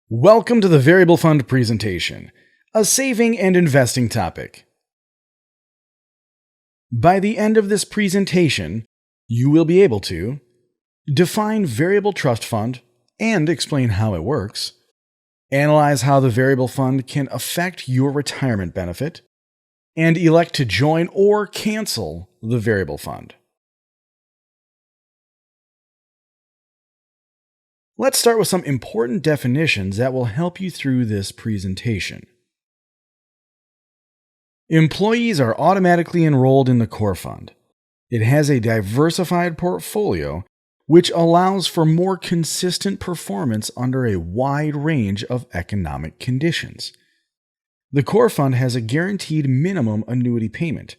Welcome to the Variable Fund presentation, a saving and investing topic. By the end of this presentation, you will be able to define variable trust fund and explain how it works, analyze how the variable fund can affect your retirement benefit, and elect to join or cancel the variable fund. Let's start with some important definitions that will help you through this presentation. Employees are automatically enrolled in the core fund. It has a diversified portfolio which allows for more consistent performance under a wide range of economic conditions. The core fund has a guaranteed minimum annuity payment,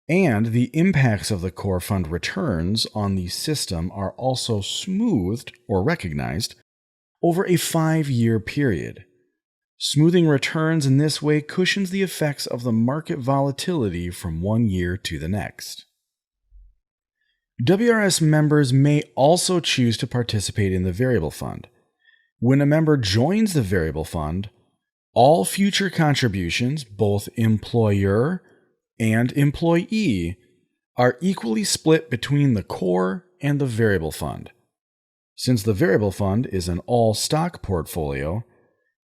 and the impacts of the core fund returns on the system are also smoothed or recognized over a 5-year period. Smoothing returns in this way cushions the effects of the market volatility from one year to the next. WRS members may also choose to participate in the variable fund. When a member joins the variable fund, all future contributions, both employer and employee, are equally split between the core and the variable fund. Since the variable fund is an all-stock portfolio,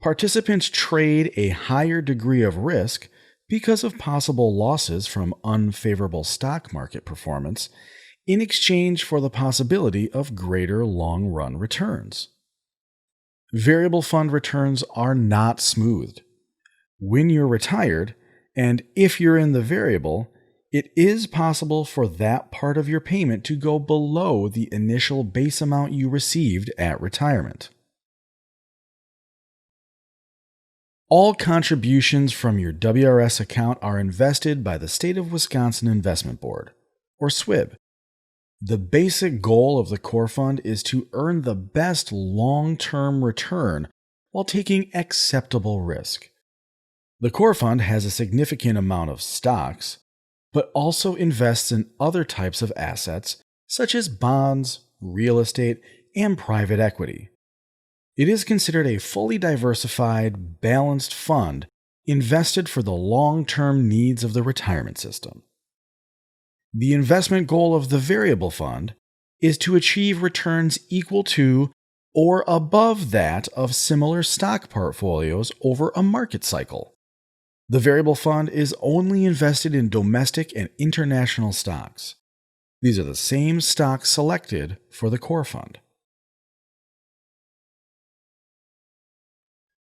participants trade a higher degree of risk because of possible losses from unfavorable stock market performance in exchange for the possibility of greater long-run returns. Variable fund returns are not smoothed. When you're retired, and if you're in the variable, it is possible for that part of your payment to go below the initial base amount you received at retirement. All contributions from your WRS account are invested by the State of Wisconsin Investment Board, or SWIB. The basic goal of the core fund is to earn the best long-term return while taking acceptable risk. The core fund has a significant amount of stocks, but also invests in other types of assets such as bonds, real estate, and private equity. It is considered a fully diversified, balanced fund invested for the long-term needs of the retirement system. The investment goal of the variable fund is to achieve returns equal to or above that of similar stock portfolios over a market cycle. The variable fund is only invested in domestic and international stocks. These are the same stocks selected for the core fund.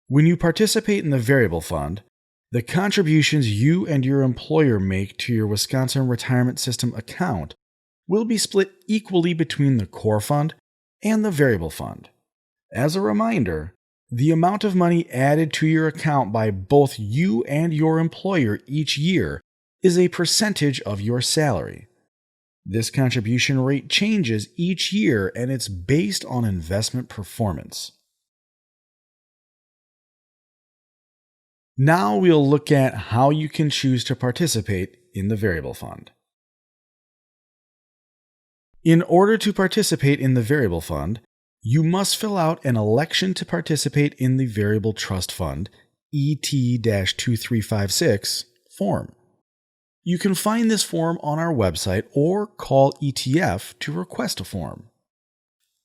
When you participate in the variable fund, the contributions you and your employer make to your Wisconsin Retirement System account will be split equally between the core fund and the variable fund. As a reminder, the amount of money added to your account by both you and your employer each year is a percentage of your salary. This contribution rate changes each year and it's based on investment performance. Now we'll look at how you can choose to participate in the variable fund. In order to participate in the variable fund, you must fill out an election to participate in the Variable Trust Fund ET-2356 form. You can find this form on our website or call ETF to request a form.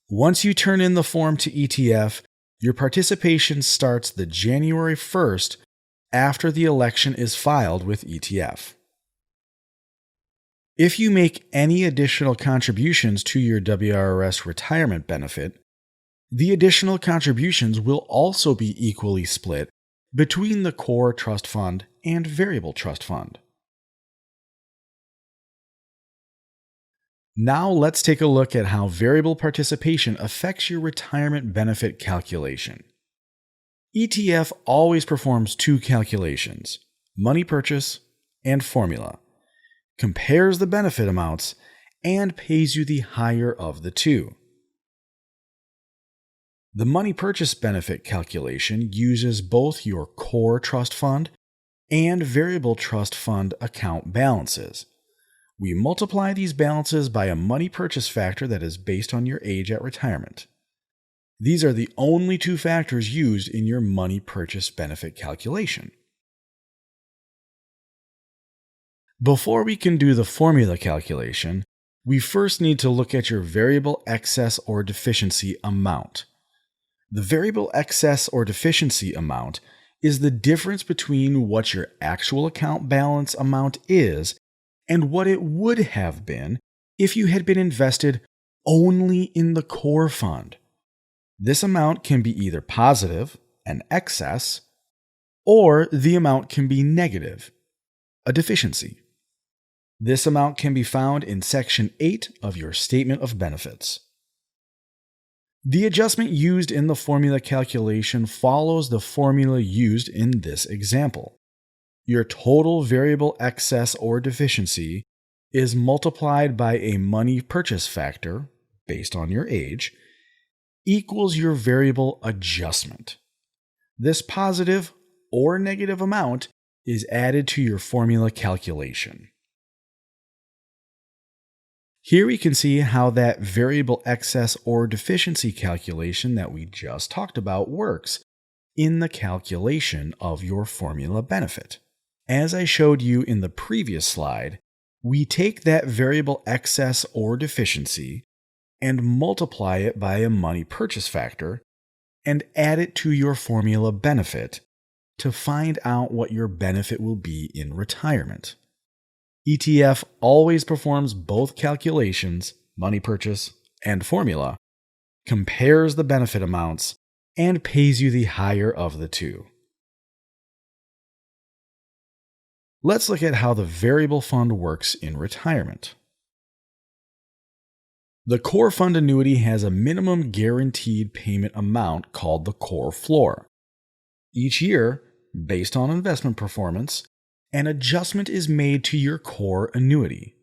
Once you turn in the form to ETF, your participation starts the January 1st after the election is filed with ETF. If you make any additional contributions to your WRS retirement benefit, the additional contributions will also be equally split between the core trust fund and variable trust fund. Now let's take a look at how variable participation affects your retirement benefit calculation. ETF always performs two calculations, money purchase and formula, compares the benefit amounts, and pays you the higher of the two. The money purchase benefit calculation uses both your core trust fund and variable trust fund account balances. We multiply these balances by a money purchase factor that is based on your age at retirement. These are the only two factors used in your money purchase benefit calculation. Before we can do the formula calculation, we first need to look at your variable excess or deficiency amount. The variable excess or deficiency amount is the difference between what your actual account balance amount is and what it would have been if you had been invested only in the core fund. This amount can be either positive, an excess, or the amount can be negative, a deficiency. This amount can be found in Section 8 of your Statement of Benefits. The adjustment used in the formula calculation follows the formula used in this example. Your total variable excess or deficiency is multiplied by a money purchase factor, based on your age, equals your variable adjustment. This positive or negative amount is added to your formula calculation. Here we can see how that variable excess or deficiency calculation that we just talked about works in the calculation of your formula benefit. As I showed you in the previous slide, we take that variable excess or deficiency and multiply it by a money purchase factor and add it to your formula benefit to find out what your benefit will be in retirement. ETF always performs both calculations, money purchase and formula, compares the benefit amounts, and pays you the higher of the two. Let's look at how the variable fund works in retirement. The core fund annuity has a minimum guaranteed payment amount called the core floor. Each year, based on investment performance, an adjustment is made to your core annuity.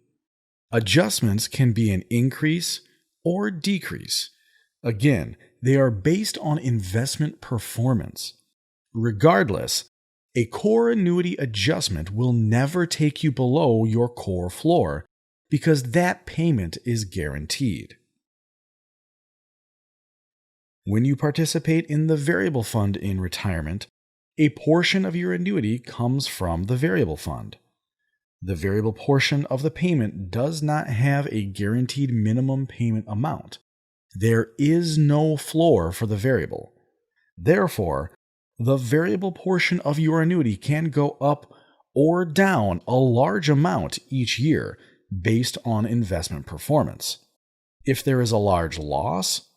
Adjustments can be an increase or decrease. Again, they are based on investment performance. Regardless, a core annuity adjustment will never take you below your core floor because that payment is guaranteed. When you participate in the variable fund in retirement, a portion of your annuity comes from the variable fund. The variable portion of the payment does not have a guaranteed minimum payment amount. There is no floor for the variable. Therefore, the variable portion of your annuity can go up or down a large amount each year based on investment performance. If there is a large loss,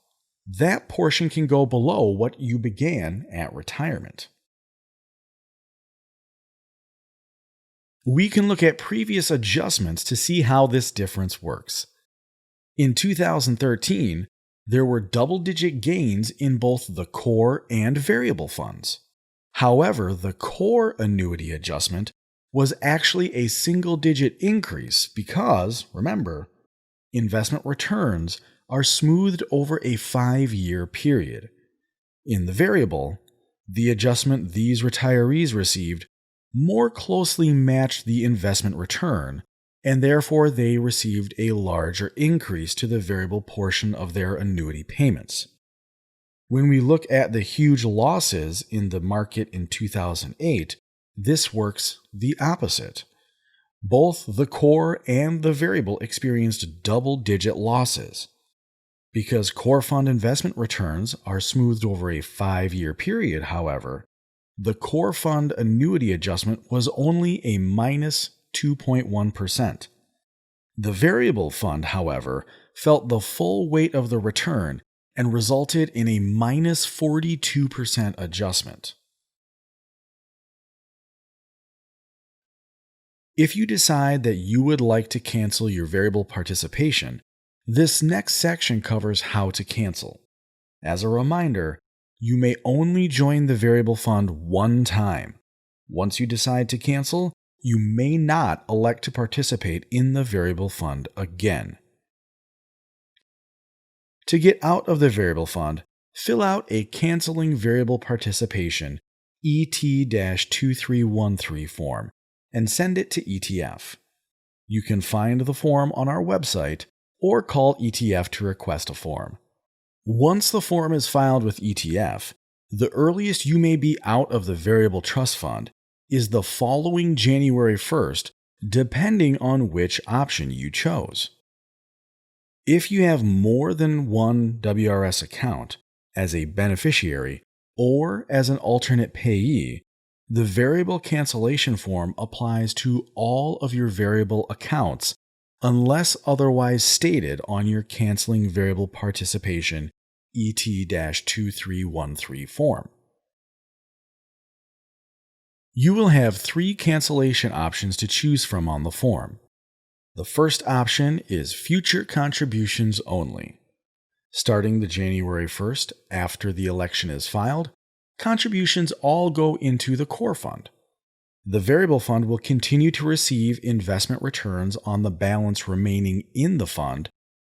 that portion can go below what you began at retirement. We can look at previous adjustments to see how this difference works. In 2013, there were double-digit gains in both the core and variable funds. However, the core annuity adjustment was actually a single-digit increase because, remember, investment returns are smoothed over a 5-year period. In the variable, the adjustment these retirees received more closely matched the investment return, and therefore they received a larger increase to the variable portion of their annuity payments. When we look at the huge losses in the market in 2008, this works the opposite. Both the core and the variable experienced double-digit losses. Because core fund investment returns are smoothed over a 5-year period, however, the core fund annuity adjustment was only a minus 2.1%. The variable fund, however, felt the full weight of the return and resulted in a minus 42% adjustment. If you decide that you would like to cancel your variable participation, this next section covers how to cancel. As a reminder, you may only join the variable fund one time. Once you decide to cancel, you may not elect to participate in the variable fund again. To get out of the variable fund, fill out a Canceling Variable Participation ET-2313 form and send it to ETF. You can find the form on our website or call ETF to request a form. Once the form is filed with ETF, the earliest you may be out of the variable trust fund is the following January 1st, depending on which option you chose. If you have more than one WRS account as a beneficiary or as an alternate payee, the variable cancellation form applies to all of your variable accounts unless otherwise stated on your canceling variable participation ET-2313 form. You will have 3 cancellation options to choose from on the form. The first option is future contributions only. Starting the January 1st after the election is filed, contributions all go into the core fund. The variable fund will continue to receive investment returns on the balance remaining in the fund,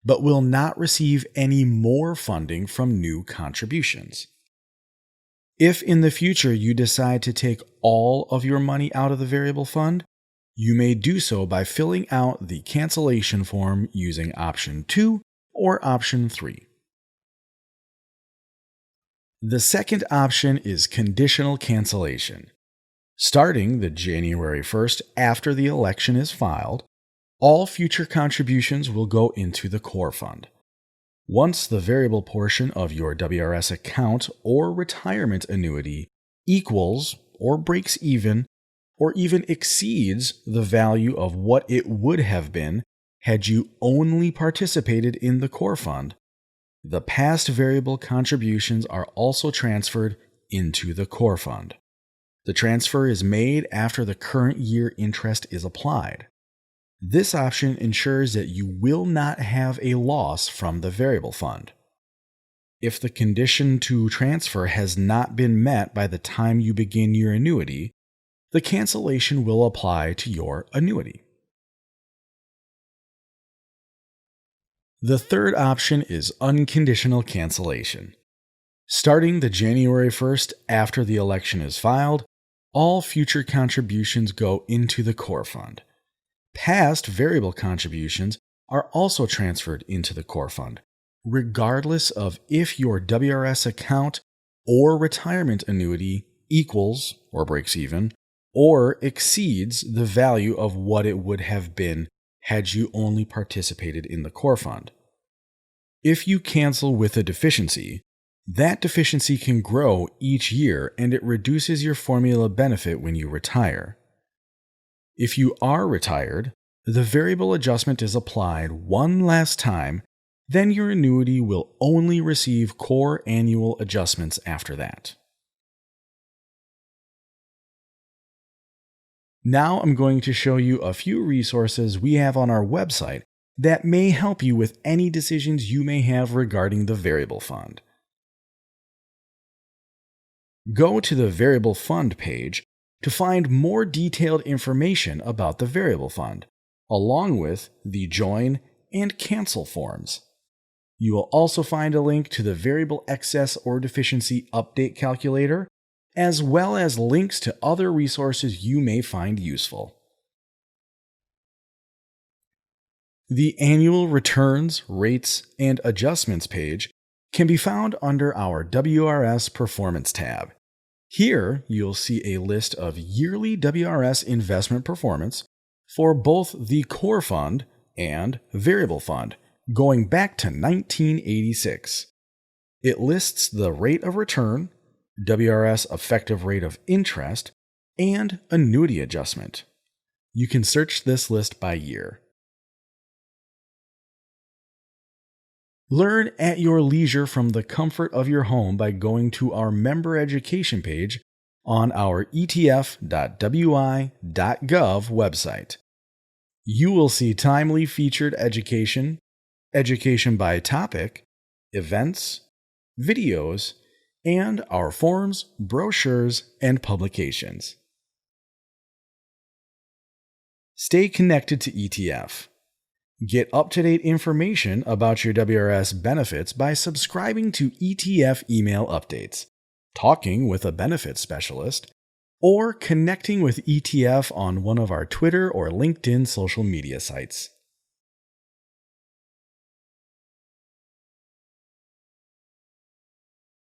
but will not receive any more funding from new contributions. If in the future you decide to take all of your money out of the variable fund, you may do so by filling out the cancellation form using option 2 or option 3. The second option is conditional cancellation. Starting the January 1st after the election is filed, all future contributions will go into the core fund. Once the variable portion of your WRS account or retirement annuity equals or breaks even or even exceeds the value of what it would have been had you only participated in the core fund, the past variable contributions are also transferred into the core fund. The transfer is made after the current year interest is applied. This option ensures that you will not have a loss from the variable fund. If the condition to transfer has not been met by the time you begin your annuity, the cancellation will apply to your annuity. The third option is unconditional cancellation. Starting the January 1st after the election is filed, all future contributions go into the core fund. Past variable contributions are also transferred into the core fund, regardless of if your WRS account or retirement annuity equals or breaks even or exceeds the value of what it would have been had you only participated in the core fund. If you cancel with a deficiency, that deficiency can grow each year and it reduces your formula benefit when you retire. If you are retired, the variable adjustment is applied one last time, then your annuity will only receive core annual adjustments after that. Now I'm going to show you a few resources we have on our website that may help you with any decisions you may have regarding the variable fund. Go to the variable fund page to find more detailed information about the variable fund, along with the join and cancel forms. You will also find a link to the variable excess or deficiency update calculator, as well as links to other resources you may find useful. The Annual Returns, Rates, and Adjustments page can be found under our WRS Performance tab. Here, you'll see a list of yearly WRS investment performance for both the core fund and variable fund, going back to 1986. It lists the rate of return, WRS effective rate of interest, and annuity adjustment. You can search this list by year. Learn at your leisure from the comfort of your home by going to our member education page on our etf.wi.gov website. You will see timely featured education, education by topic, events, videos, and our forms, brochures, and publications. Stay connected to ETF. Get up-to-date information about your WRS benefits by subscribing to ETF email updates, talking with a benefits specialist, or connecting with ETF on one of our Twitter or LinkedIn social media sites.